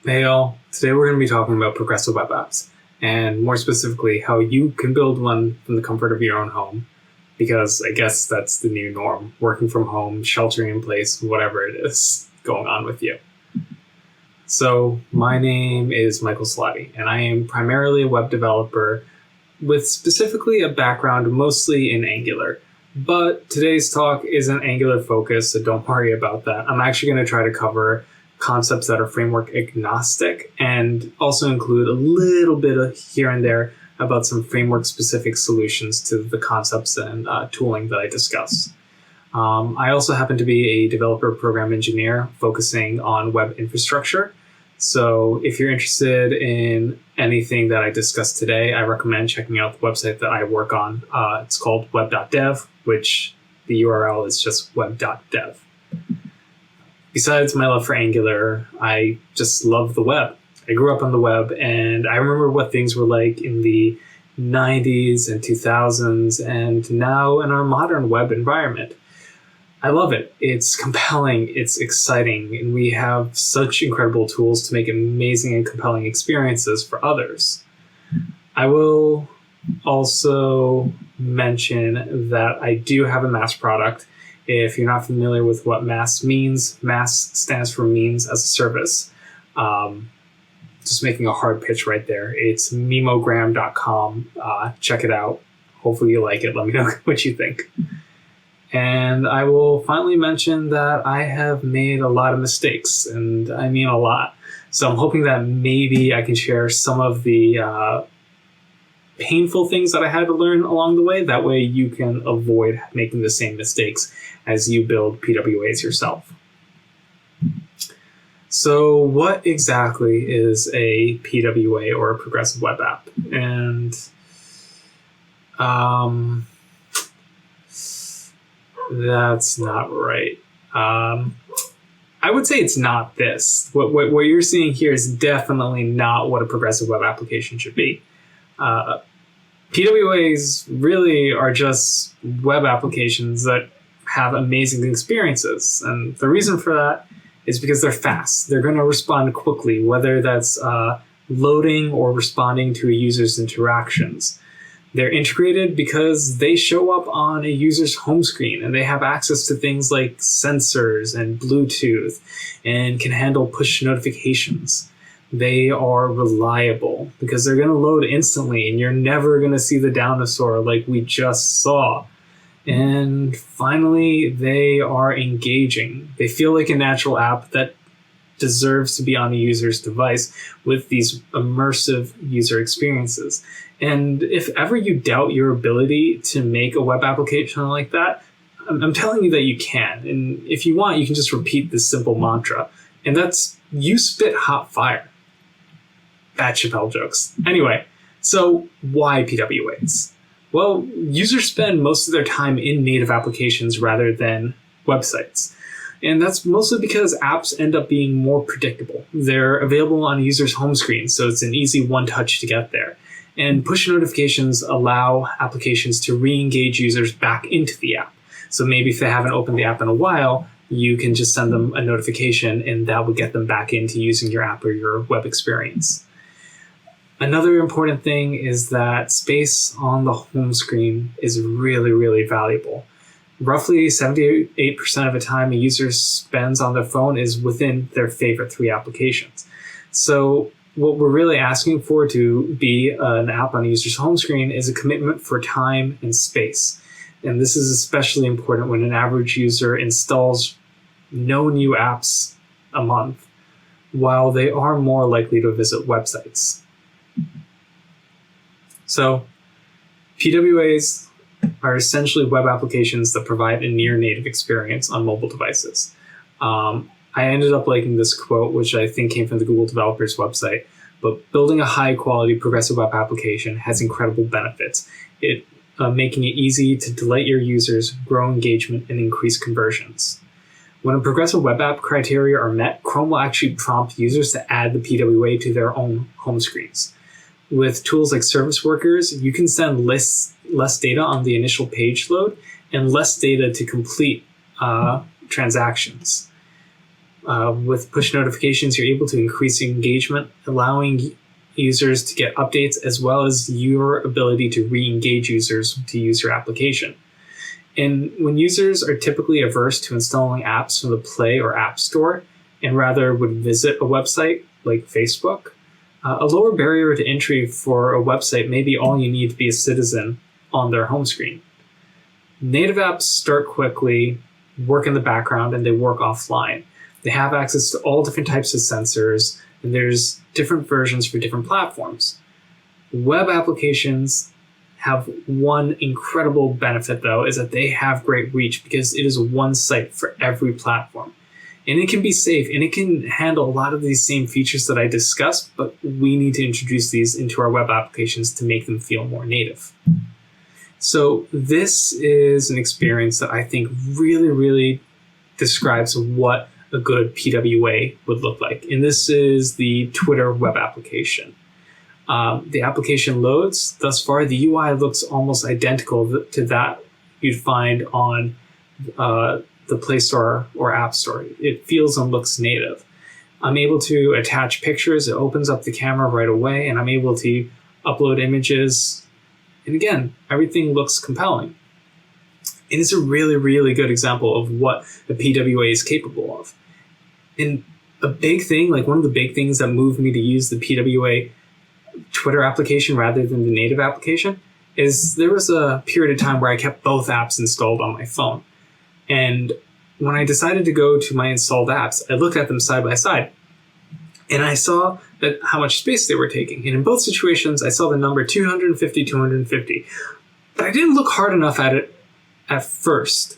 Hey all, today we're going to be talking about progressive web apps, and more specifically how you can build one from the comfort of your own home, because I guess that's the new norm, working from home, sheltering in place, whatever it is going on with you. So my name is Michael Solati, and I am primarily a web developer with specifically a background mostly in Angular. But today's talk isn't Angular focused, so don't worry about that. I'm actually going to try to cover concepts that are framework agnostic and also include a little bit of here and there about some framework specific solutions to the concepts and tooling that I discuss. I also happen to be a developer program engineer focusing on web infrastructure. So if you're interested in anything that I discussed today, I recommend checking out the website that I work on. It's called web.dev, which the URL is just web.dev. Besides my love for Angular, I just love the web. I grew up on the web, and I remember what things were like in the 90s and 2000s, and now in our modern web environment. I love it. It's compelling, it's exciting, and we have such incredible tools to make amazing and compelling experiences for others. I will also mention that I do have a MAS product. If you're not familiar with what MAS means, MAS stands for Means as a Service. Just making a hard pitch right there. It's memogram.com. Check it out. Hopefully you like it. Let me know what you think. And I will finally mention that I have made a lot of mistakes, and I mean a lot. So I'm hoping that maybe I can share some of the painful things that I had to learn along the way. That way you can avoid making the same mistakes as you build PWAs yourself. So what exactly is a PWA or a progressive web app? And that's not right. I would say it's not this. What you're seeing here is definitely not what a progressive web application should be. PWAs really are just web applications that have amazing experiences. And the reason for that is because they're fast. They're going to respond quickly, whether that's loading or responding to a user's interactions. They're integrated because they show up on a user's home screen, and they have access to things like sensors and Bluetooth and can handle push notifications. They are reliable because they're going to load instantly, and you're never going to see the dinosaur like we just saw. And finally, they are engaging. They feel like a natural app that deserves to be on a user's device with these immersive user experiences. And if ever you doubt your ability to make a web application like that, I'm telling you that you can. And if you want, you can just repeat this simple mantra. And that's, you spit hot fire. Bad Chappelle jokes. Anyway, so why PWAs? Well, users spend most of their time in native applications rather than websites. And that's mostly because apps end up being more predictable. They're available on a user's home screen, so it's an easy one-touch to get there. And push notifications allow applications to re-engage users back into the app. So maybe if they haven't opened the app in a while, you can just send them a notification, and that will get them back into using your app or your web experience. Another important thing is that space on the home screen is really, really valuable. Roughly 78% of the time a user spends on their phone is within their favorite 3 applications. So what we're really asking for to be an app on a user's home screen is a commitment for time and space. And this is especially important when an average user installs no new apps a month, while they are more likely to visit websites. So PWAs are essentially web applications that provide a near native experience on mobile devices. I ended up liking this quote, which I think came from the Google developers website, but building a high quality progressive web application has incredible benefits. Making it easy to delight your users, grow engagement, and increase conversions. When a progressive web app criteria are met, Chrome will actually prompt users to add the PWA to their own home screens. With tools like service workers, you can send less data on the initial page load and less data to complete transactions. With push notifications, you're able to increase engagement, allowing users to get updates, as well as your ability to re-engage users to use your application. And when users are typically averse to installing apps from the Play or App Store and rather would visit a website like Facebook, a lower barrier to entry for a website may be all you need to be a citizen on their home screen. Native apps start quickly, work in the background, and they work offline. They have access to all different types of sensors, and there's different versions for different platforms. Web applications have one incredible benefit, though, is that they have great reach because it is one site for every platform. And it can be safe, and it can handle a lot of these same features that I discussed, but we need to introduce these into our web applications to make them feel more native. So this is an experience that I think really, really describes what a good PWA would look like. And this is the Twitter web application. The application loads. Thus far, the UI looks almost identical to that you'd find on the Play Store or App Store. It feels and looks native. I'm able to attach pictures. It opens up the camera right away, and I'm able to upload images. And again, everything looks compelling. And it's a really, really good example of what the PWA is capable of. And a big thing, like one of the big things that moved me to use the PWA Twitter application rather than the native application is there was a period of time where I kept both apps installed on my phone. And when I decided to go to my installed apps, I looked at them side by side, and I saw that how much space they were taking. And in both situations, I saw the number 250, 250. But I didn't look hard enough at it at first.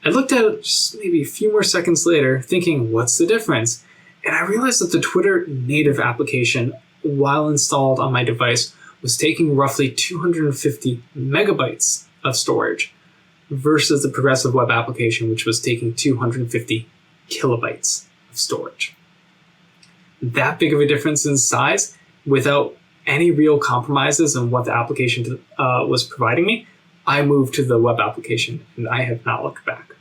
I looked at it just maybe a few more seconds later, thinking, what's the difference? And I realized that the Twitter native application, while installed on my device, was taking roughly 250 megabytes of storage versus the progressive web application, which was taking 250 kilobytes of storage. That big of a difference in size without any real compromises on what the application was providing me, I moved to the web application, and I have not looked back.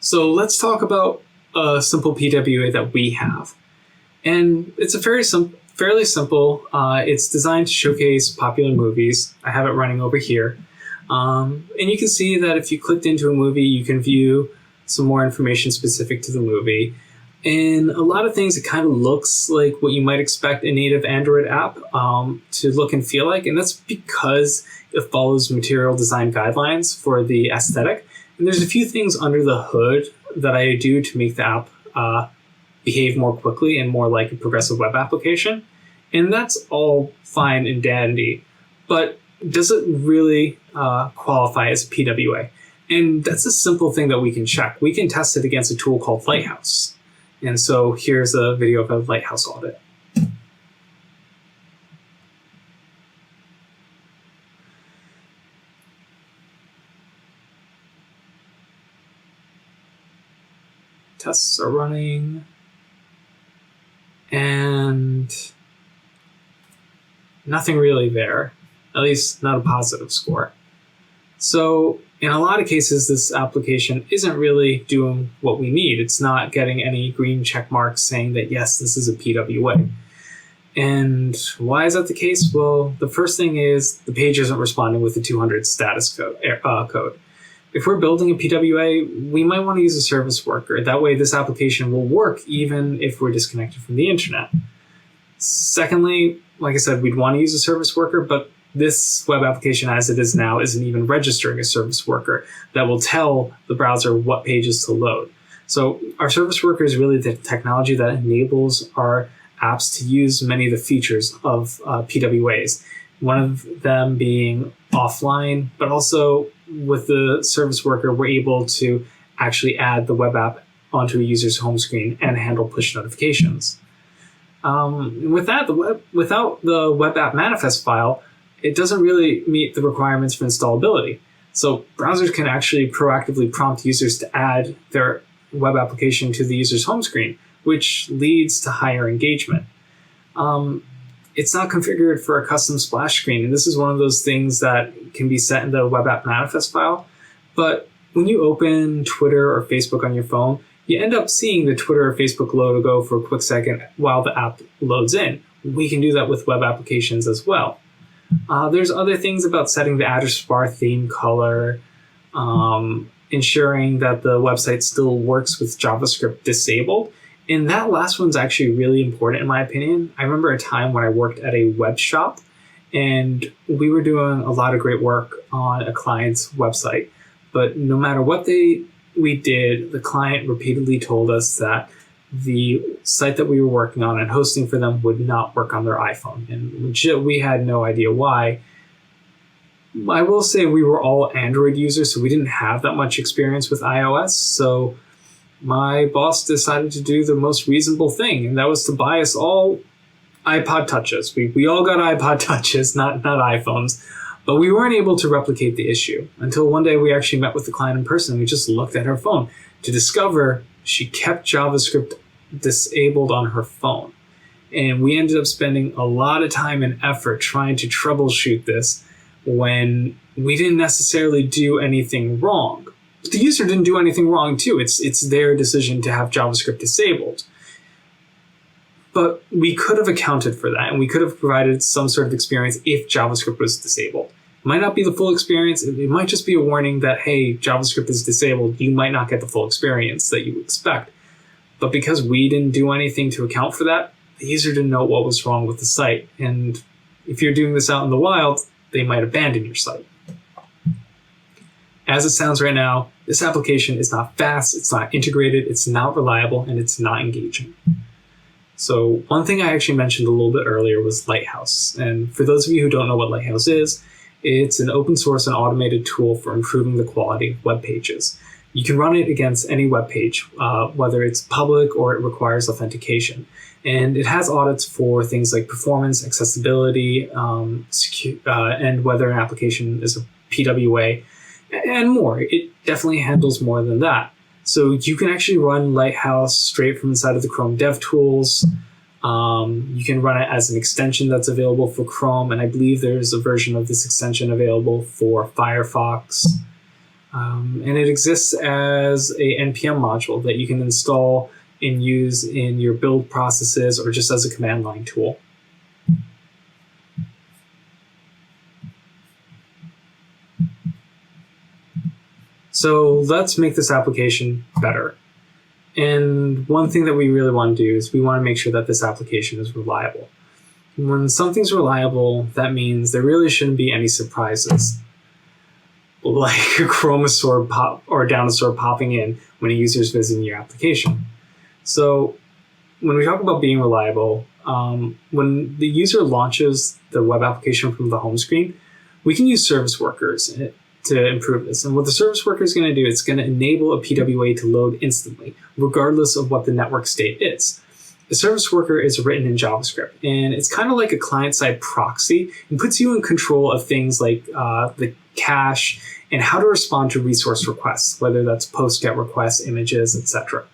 So let's talk about a simple PWA that we have. And it's a fairly simple. It's designed to showcase popular movies. I have it running over here. And you can see that if you clicked into a movie, you can view some more information specific to the movie. And a lot of things, it kind of looks like what you might expect a native Android app to look and feel like. And that's because it follows material design guidelines for the aesthetic. And there's a few things under the hood that I do to make the app behave more quickly and more like a progressive web application. And that's all fine and dandy. But does it really qualify as a PWA? And that's a simple thing that we can check. We can test it against a tool called Lighthouse. And so here's a video of a Lighthouse audit. Tests are running. And nothing really there, at least not a positive score. So in a lot of cases, this application isn't really doing what we need. It's not getting any green check marks saying that, yes, this is a PWA. And why is that the case? Well, the first thing is the page isn't responding with the 200 status code. If we're building a PWA, we might want to use a service worker. That way, this application will work even if we're disconnected from the internet. Secondly, like I said, we'd want to use a service worker, but this web application as it is now isn't even registering a service worker that will tell the browser what pages to load. So our service worker is really the technology that enables our apps to use many of the features of PWAs. One of them being offline, but also with the service worker, we're able to actually add the web app onto a user's home screen and handle push notifications. Without the web app manifest file, it doesn't really meet the requirements for installability. So browsers can actually proactively prompt users to add their web application to the user's home screen, which leads to higher engagement. It's not configured for a custom splash screen, and this is one of those things that can be set in the web app manifest file. But when you open Twitter or Facebook on your phone, you end up seeing the Twitter or Facebook logo for a quick second while the app loads in. We can do that with web applications as well. There's other things about setting the address bar theme color, ensuring that the website still works with JavaScript disabled. And that last one's actually really important in my opinion. I remember a time when I worked at a web shop and we were doing a lot of great work on a client's website. But no matter what we did, the client repeatedly told us that the site that we were working on and hosting for them would not work on their iPhone. And we had no idea why. I will say we were all Android users, so we didn't have that much experience with iOS. So my boss decided to do the most reasonable thing, and that was to buy us all iPod Touches. We all got iPod Touches, not iPhones. But we weren't able to replicate the issue until one day we actually met with the client in person. We just looked at her phone to discover she kept JavaScript disabled on her phone. And we ended up spending a lot of time and effort trying to troubleshoot this when we didn't necessarily do anything wrong. But the user didn't do anything wrong too. It's their decision to have JavaScript disabled. But we could have accounted for that, and we could have provided some sort of experience if JavaScript was disabled. It might not be the full experience. It might just be a warning that, hey, JavaScript is disabled. You might not get the full experience that you expect. But because we didn't do anything to account for that, the user didn't know what was wrong with the site. And if you're doing this out in the wild, they might abandon your site. As it sounds right now, this application is not fast, it's not integrated, it's not reliable, and it's not engaging. So one thing I actually mentioned a little bit earlier was Lighthouse. And for those of you who don't know what Lighthouse is, it's an open source and automated tool for improving the quality of web pages. You can run it against any web page, whether it's public or it requires authentication. And it has audits for things like performance, accessibility, and whether an application is a PWA, and more. It definitely handles more than that. So you can actually run Lighthouse straight from inside of the Chrome DevTools. You can run it as an extension that's available for Chrome, and I believe there's a version of this extension available for Firefox. And it exists as a NPM module that you can install and use in your build processes or just as a command line tool. So let's make this application better. And one thing that we really want to do is we want to make sure that this application is reliable. When something's reliable, that means there really shouldn't be any surprises, like a chromosaur pop or dinosaur popping in when a user's visiting your application. So when we talk about being reliable, when the user launches the web application from the home screen, we can use service workers to improve this. And what the service worker is going to do, it's going to enable a PWA to load instantly, regardless of what the network state is. The service worker is written in JavaScript, and it's kind of like a client-side proxy and puts you in control of things like the cache and how to respond to resource requests, whether that's post, get requests, images, etc.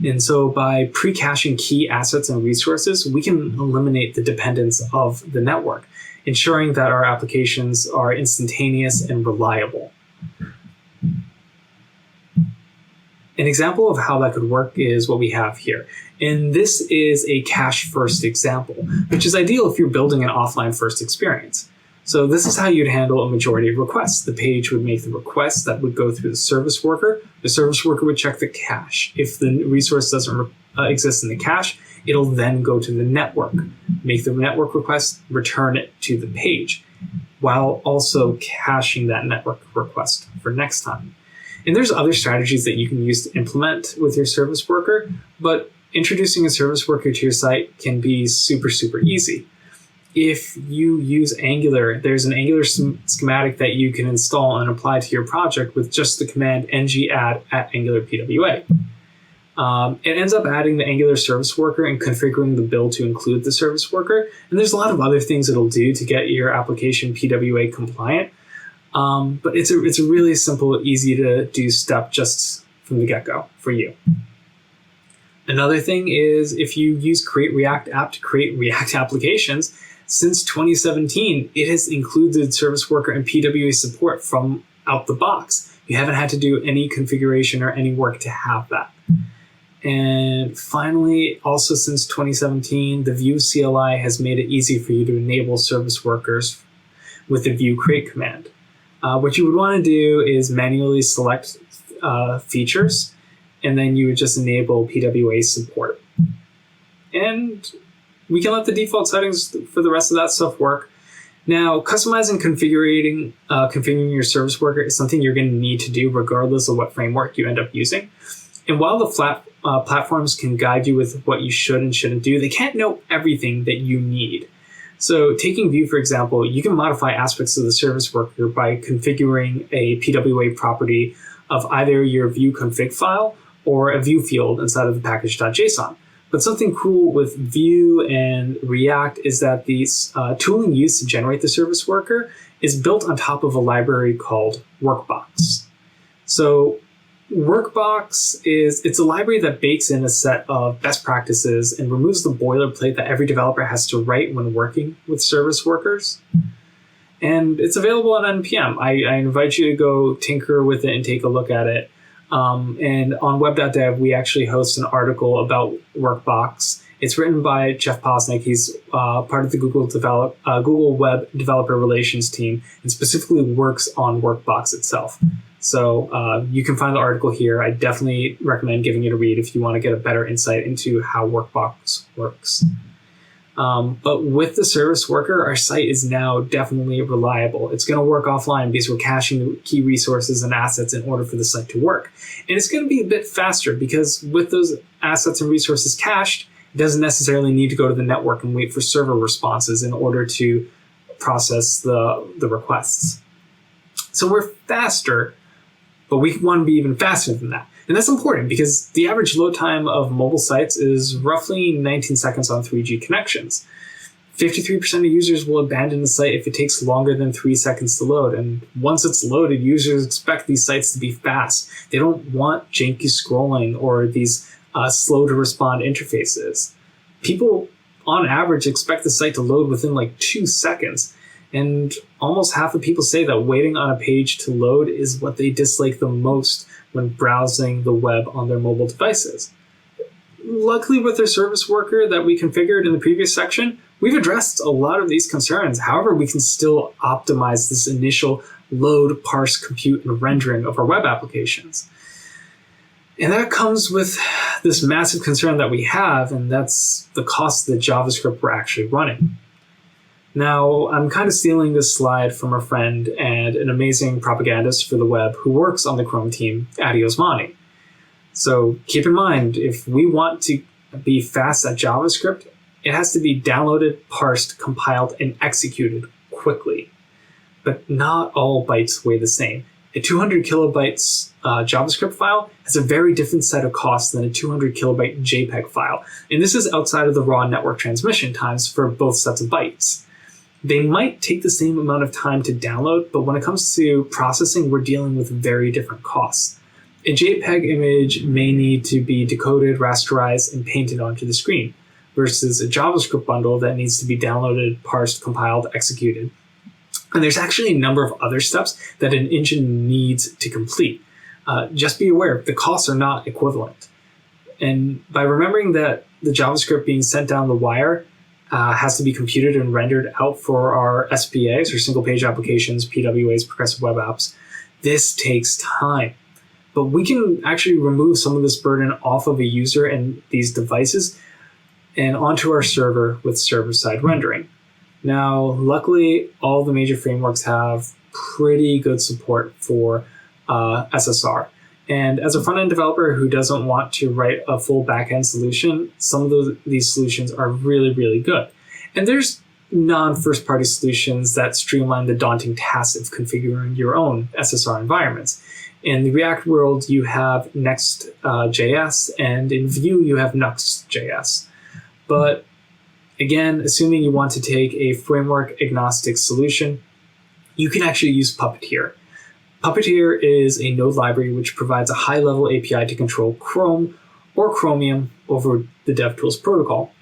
And so by pre-caching key assets and resources, we can eliminate the dependence of the network, ensuring that our applications are instantaneous and reliable. An example of how that could work is what we have here. And this is a cache-first example, which is ideal if you're building an offline-first experience. So this is how you'd handle a majority of requests. The page would make the request that would go through the service worker. The service worker would check the cache. If the resource doesn't exist in the cache, it'll then go to the network, make the network request, return it to the page, while also caching that network request for next time. And there's other strategies that you can use to implement with your service worker, but introducing a service worker to your site can be super, super easy. If you use Angular, there's an Angular schematic that you can install and apply to your project with just the command ng-add @AngularPWA. It ends up adding the Angular service worker and configuring the build to include the service worker. And there's a lot of other things it'll do to get your application PWA compliant. But it's a really simple, easy to do step just from the get-go for you. Another thing is if you use Create React App to create React applications, since 2017, it has included service worker and PWA support from out the box. You haven't had to do any configuration or any work to have that. And finally, also since 2017, the Vue CLI has made it easy for you to enable service workers with the Vue create command. What you would want to do is manually select features, and then you would just enable PWA support. And we can let the default settings for the rest of that stuff work. Now, customizing configuring your service worker is something you're going to need to do regardless of what framework you end up using. And while the platforms can guide you with what you should and shouldn't do, they can't know everything that you need. So taking Vue, for example, you can modify aspects of the service worker by configuring a PWA property of either your Vue config file or a Vue field inside of the package.json. But something cool with Vue and React is that these tooling used to generate the service worker is built on top of a library called Workbox. So Workbox it's a library that bakes in a set of best practices and removes the boilerplate that every developer has to write when working with service workers. And it's available on NPM. I invite you to go tinker with it and take a look at it. And on web.dev, we actually host an article about Workbox. It's written by Jeff Posnick. He's part of the Google Web Developer Relations team and specifically works on Workbox itself. So you can find the article here. I definitely recommend giving it a read if you want to get a better insight into how Workbox works. But with the service worker, our site is now definitely reliable. It's going to work offline because we're caching key resources and assets in order for the site to work. And it's going to be a bit faster because with those assets and resources cached, it doesn't necessarily need to go to the network and wait for server responses in order to process the requests. So we're faster, but we want to be even faster than that. And that's important because the average load time of mobile sites is roughly 19 seconds on 3G connections. 53% of users will abandon the site if it takes longer than 3 seconds to load. And once it's loaded, users expect these sites to be fast. They don't want janky scrolling or these slow to respond interfaces. People, on average, expect the site to load within like 2 seconds. And almost half of people say that waiting on a page to load is what they dislike the most when browsing the web on their mobile devices. Luckily, with their service worker that we configured in the previous section, we've addressed a lot of these concerns. However, we can still optimize this initial load, parse, compute, and rendering of our web applications. And that comes with this massive concern that we have, and that's the cost of the JavaScript we're actually running. Now, I'm kind of stealing this slide from a friend and an amazing propagandist for the web who works on the Chrome team, Adi Osmani. So keep in mind, if we want to be fast at JavaScript, it has to be downloaded, parsed, compiled, and executed quickly. But not all bytes weigh the same. A 200 kilobytes JavaScript file has a very different set of costs than a 200 kilobyte JPEG file. And this is outside of the raw network transmission times for both sets of bytes. They might take the same amount of time to download, but when it comes to processing, we're dealing with very different costs. A JPEG image may need to be decoded, rasterized, and painted onto the screen, versus a JavaScript bundle that needs to be downloaded, parsed, compiled, executed. And there's actually a number of other steps that an engine needs to complete. Just be aware, the costs are not equivalent. And by remembering that the JavaScript being sent down the wire has to be computed and rendered out for our SPAs, or single page applications, PWAs, progressive web apps, this takes time. But we can actually remove some of this burden off of a user and these devices and onto our server with server-side rendering. Now, luckily, all the major frameworks have pretty good support for SSR. And as a front-end developer who doesn't want to write a full back-end solution, some of these solutions are really, really good. And there's non-first-party solutions that streamline the daunting task of configuring your own SSR environments. In the React world, you have Next.js, and in Vue, you have Nuxt.js. But again, assuming you want to take a framework-agnostic solution, you can actually use Puppeteer. Puppeteer is a node library which provides a high-level API to control Chrome or Chromium over the DevTools protocol.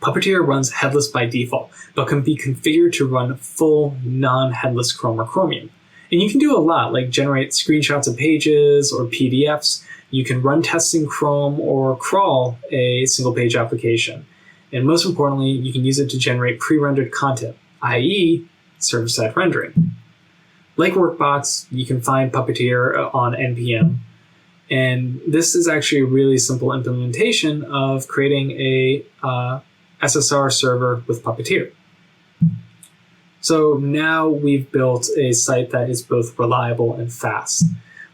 Puppeteer runs headless by default, but can be configured to run full non-headless Chrome or Chromium. And you can do a lot, like generate screenshots of pages or PDFs You can run tests in Chrome or crawl a single-page application. And most importantly, you can use it to generate pre-rendered content, i.e. server-side rendering. Like Workbox, you can find Puppeteer on NPM. And this is actually a really simple implementation of creating a SSR server with Puppeteer. So now we've built a site that is both reliable and fast.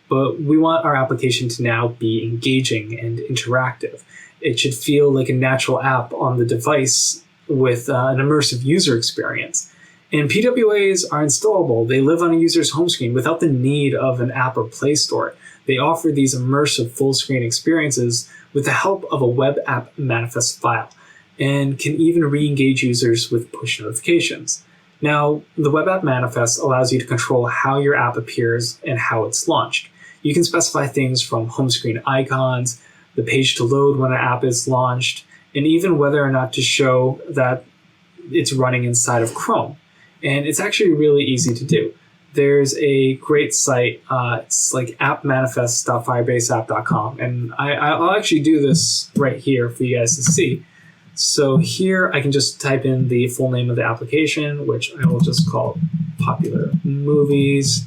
But we want our application to now be engaging and interactive. It should feel like a natural app on the device with an immersive user experience. And PWAs are installable. They live on a user's home screen without the need of an app or Play Store. They offer these immersive full-screen experiences with the help of a web app manifest file, and can even re-engage users with push notifications. Now, the web app manifest allows you to control how your app appears and how it's launched. You can specify things from home screen icons, the page to load when an app is launched, and even whether or not to show that it's running inside of Chrome. And it's actually really easy to do. There's a great site, it's like appmanifest.firebaseapp.com, and I'll actually do this right here for you guys to see. So here I can just type in the full name of the application, which I will just call Popular Movies.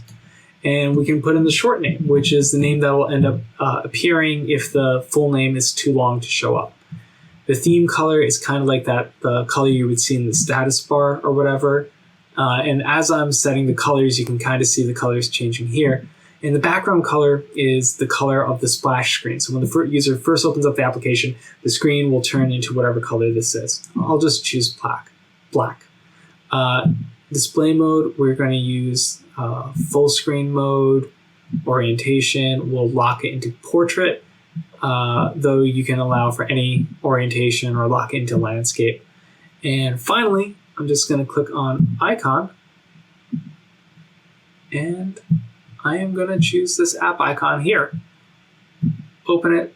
And we can put in the short name, which is the name that will end up appearing if the full name is too long to show up. The theme color is kind of like the color you would see in the status bar or whatever. And as I'm setting the colors, you can kind of see the colors changing here. And the background color is the color of the splash screen. So when the user first opens up the application, the screen will turn into whatever color this is. I'll just choose black. Display mode, we're going to use full screen mode. Orientation, we'll lock it into portrait, though you can allow for any orientation or lock it into landscape. And finally, I'm just going to click on icon, and I am going to choose this app icon here. Open it,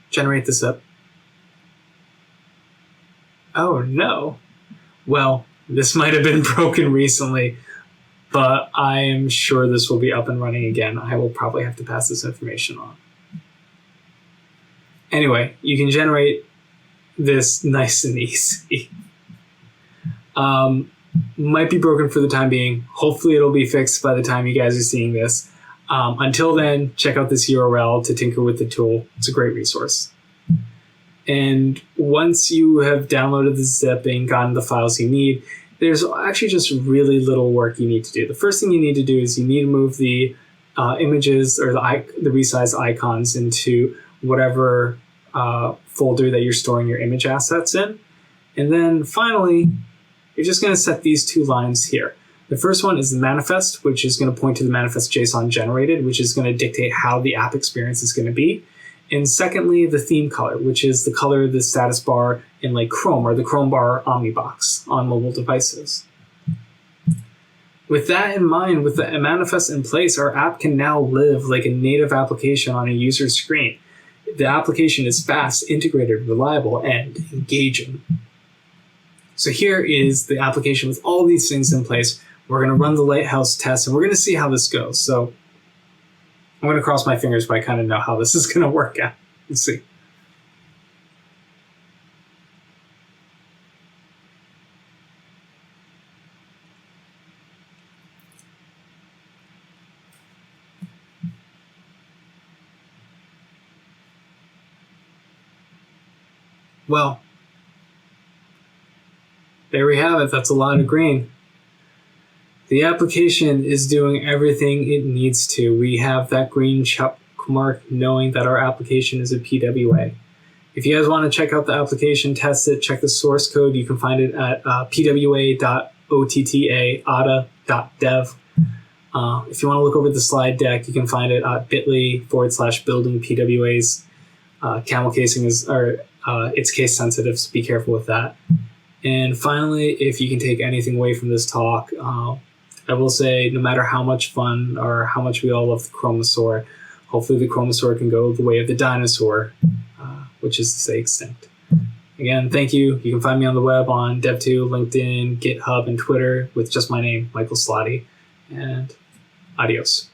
generate the zip. Oh no. Well, this might have been broken recently, but I am sure this will be up and running again. I will probably have to pass this information on. Anyway, you can generate this nice and easy. Might be broken for the time being. Hopefully it'll be fixed by the time you guys are seeing this. Until then, check out this URL to tinker with the tool. It's a great resource. And once you have downloaded the zip and gotten the files you need, there's actually just really little work you need to do. The first thing you need to do is you need to move the images or the resized icons into whatever folder that you're storing your image assets in. And then finally, you're just going to set these two lines here. The first one is the manifest, which is going to point to the manifest JSON generated, which is going to dictate how the app experience is going to be. And secondly, the theme color, which is the color of the status bar in like Chrome or the Chrome bar Omnibox on mobile devices. With that in mind, with the manifest in place, our app can now live like a native application on a user's screen. The application is fast, integrated, reliable, and engaging. So here is the application with all these things in place. We're going to run the Lighthouse test, and we're going to see how this goes. So I'm going to cross my fingers, but I kind of know how this is going to work out. Let's see. Well, there we have it. That's a lot of green. The application is doing everything it needs to. We have that green check mark knowing that our application is a PWA. If you guys want to check out the application, test it, check the source code, you can find it at pwa.otta.dev. If you want to look over the slide deck, you can find it at bit.ly/building PWAs. Camel casing it's case sensitive, so be careful with that. And finally, if you can take anything away from this talk, I will say no matter how much fun or how much we all love the Chromosaur, hopefully the Chromosaur can go the way of the dinosaur, which is to say extinct. Again, thank you. You can find me on the web on Dev2, LinkedIn, GitHub, and Twitter with just my name, Michael Solati. And adios.